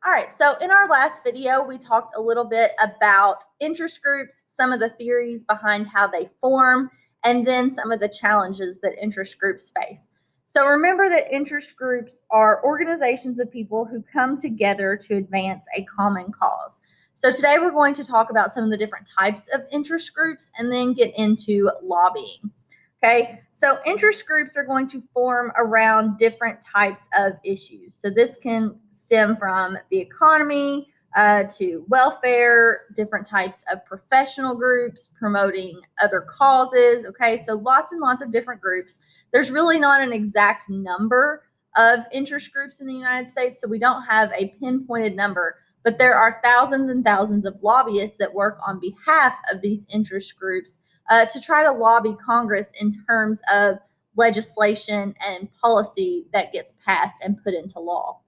All right, so in our last video, we talked a little bit about interest groups, some of the theories behind how they form, and then some of the challenges that interest groups face. So remember that interest groups are organizations of people who come together to advance a common cause. So today we're going to talk about some of the different types of interest groups and then get into lobbying. Okay, so interest groups are going to form around different types of issues. So this can stem from the economy to welfare, different types of professional groups promoting other causes. Okay, so lots and lots of different groups. There's really not an exact number of interest groups in the United States, so we don't have a pinpointed number, but there are thousands and thousands of lobbyists that work on behalf of these interest groups to try to lobby Congress in terms of legislation and policy that gets passed and put into law.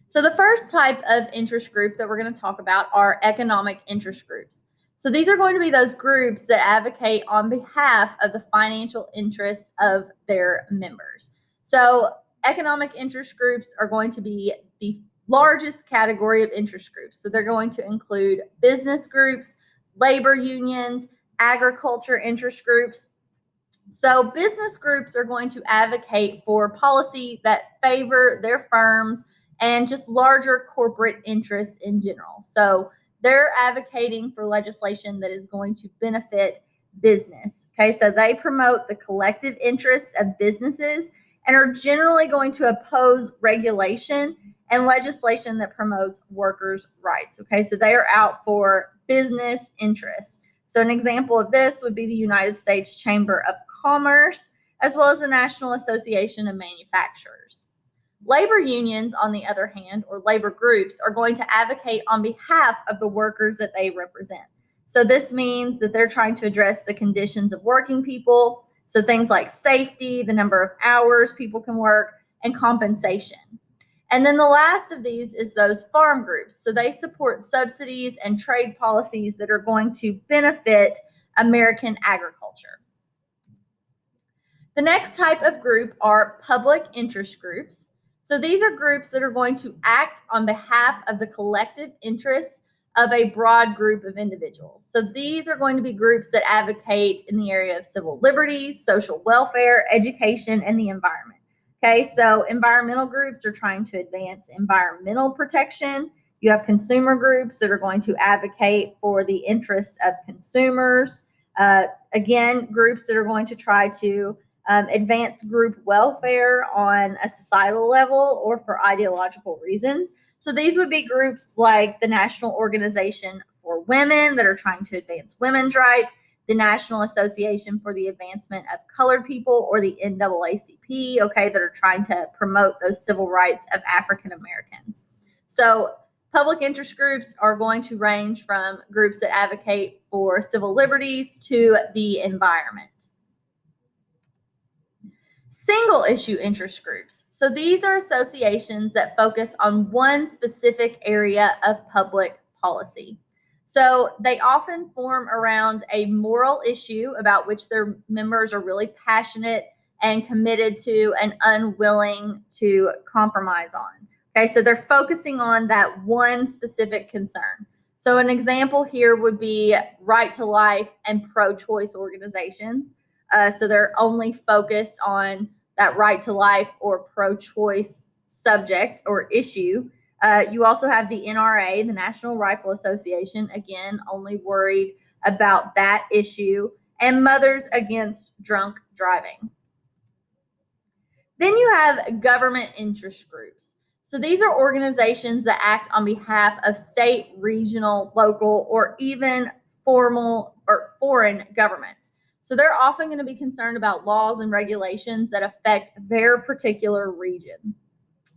So the first type of interest group that we're going to talk about are economic interest groups. So these are going to be those groups that advocate on behalf of the financial interests of their members. So economic interest groups are going to be the largest category of interest groups. So they're going to include business groups, labor unions, agriculture interest groups. So business groups are going to advocate for policy that favor their firms and just larger corporate interests in general. So they're advocating for legislation that is going to benefit business. Okay, so they promote the collective interests of businesses and are generally going to oppose regulation and legislation that promotes workers' rights. Okay, so they are out for business interests. So an example of this would be the United States Chamber of Commerce, as well as the National Association of Manufacturers. Labor unions, on the other hand, or labor groups, are going to advocate on behalf of the workers that they represent. So this means that they're trying to address the conditions of working people, so things like safety, the number of hours people can work, and compensation. And then the last of these is those farm groups. So they support subsidies and trade policies that are going to benefit American agriculture. The next type of group are public interest groups. So these are groups that are going to act on behalf of the collective interests of a broad group of individuals. So these are going to be groups that advocate in the area of civil liberties, social welfare, education, and the environment. Okay, so environmental groups are trying to advance environmental protection. You have consumer groups that are going to advocate for the interests of consumers. Again, groups that are going to try to advance group welfare on a societal level or for ideological reasons. So these would be groups like the National Organization for Women that are trying to advance women's rights, the National Association for the Advancement of Colored People, or the NAACP, okay, that are trying to promote those civil rights of African Americans. So public interest groups are going to range from groups that advocate for civil liberties to the environment. Single issue interest groups. So these are associations that focus on one specific area of public policy. So they often form around a moral issue about which their members are really passionate and committed to and unwilling to compromise on. Okay, so they're focusing on that one specific concern. So an example here would be Right to Life and pro-choice organizations. So they're only focused on that right to life or pro-choice subject or issue. You also have the NRA, the National Rifle Association, again, only worried about that issue, and Mothers Against Drunk Driving. Then you have government interest groups. So these are organizations that act on behalf of state, regional, local, or even formal or foreign governments. So they're often going to be concerned about laws and regulations that affect their particular region.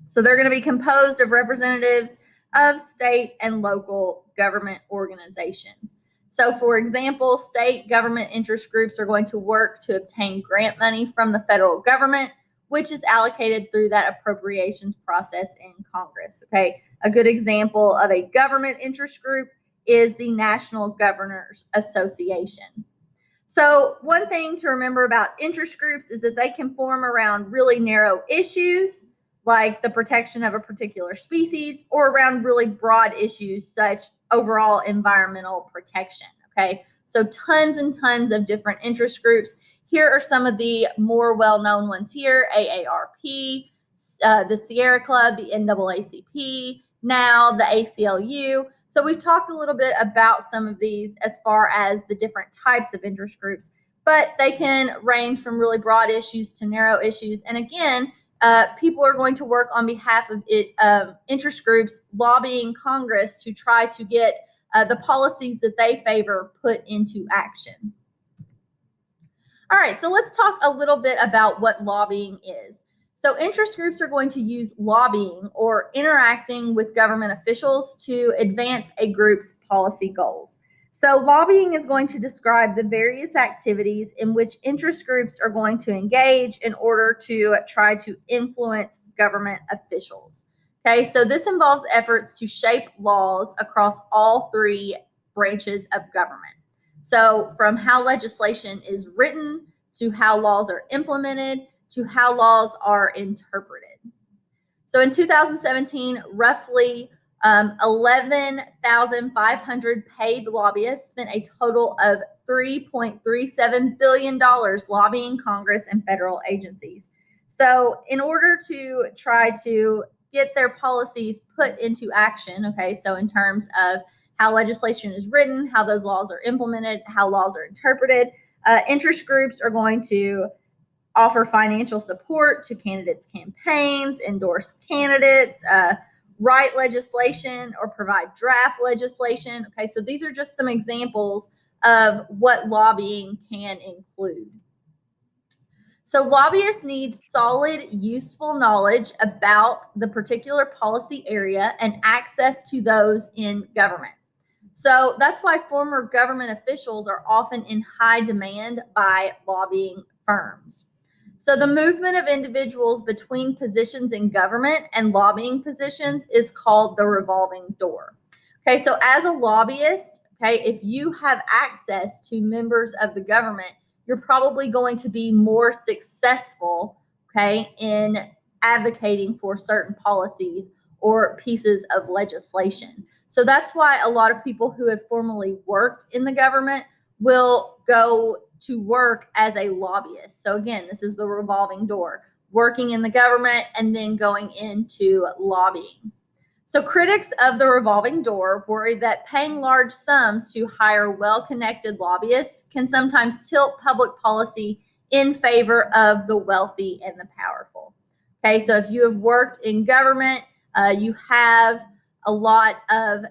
So they're going to be composed of representatives of state and local government organizations. So for example, state government interest groups are going to work to obtain grant money from the federal government, which is allocated through that appropriations process in Congress. Okay, a good example of a government interest group is the National Governors Association. So one thing to remember about interest groups is that they can form around really narrow issues like the protection of a particular species, or around really broad issues such overall environmental protection. Okay, so tons and tons of different interest groups. Here are some of the more well-known ones here: AARP, the Sierra Club, the NAACP, now the ACLU. So we've talked a little bit about some of these as far as the different types of interest groups, but they can range from really broad issues to narrow issues. And again, people are going to work on behalf of interest groups, lobbying Congress to try to get the policies that they favor put into action. All right, so let's talk a little bit about what lobbying is. So interest groups are going to use lobbying or interacting with government officials to advance a group's policy goals. So lobbying is going to describe the various activities in which interest groups are going to engage in order to try to influence government officials. Okay, so this involves efforts to shape laws across all three branches of government. So from how legislation is written, to how laws are implemented, to how laws are interpreted. So in 2017, roughly 11,500 paid lobbyists spent a total of $3.37 billion lobbying Congress and federal agencies. So in order to try to get their policies put into action, okay, so in terms of how legislation is written, how those laws are implemented, how laws are interpreted, interest groups are going to offer financial support to candidates' campaigns, endorse candidates, write legislation, or provide draft legislation. Okay, so these are just some examples of what lobbying can include. So lobbyists need solid, useful knowledge about the particular policy area and access to those in government. So that's why former government officials are often in high demand by lobbying firms. So the movement of individuals between positions in government and lobbying positions is called the revolving door. Okay, so as a lobbyist, okay, if you have access to members of the government, you're probably going to be more successful, okay, in advocating for certain policies or pieces of legislation. So that's why a lot of people who have formerly worked in the government will go to work as a lobbyist. So again, this is the revolving door, working in the government and then going into lobbying. So critics of the revolving door worry that paying large sums to hire well-connected lobbyists can sometimes tilt public policy in favor of the wealthy and the powerful. Okay, so if you have worked in government, you have a lot of,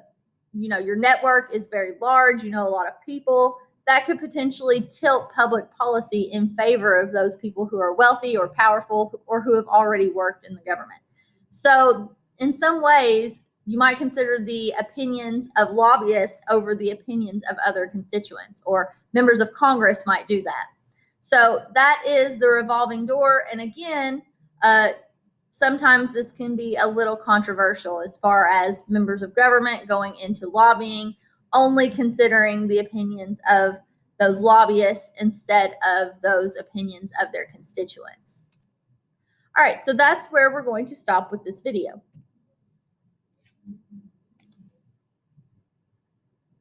your network is very large, you know a lot of people, that could potentially tilt public policy in favor of those people who are wealthy or powerful or who have already worked in the government. So in some ways, you might consider the opinions of lobbyists over the opinions of other constituents, or members of Congress might do that. So that is the revolving door. And again, sometimes this can be a little controversial as far as members of government going into lobbying, only considering the opinions of those lobbyists instead of those opinions of their constituents. All right, so that's where we're going to stop with this video.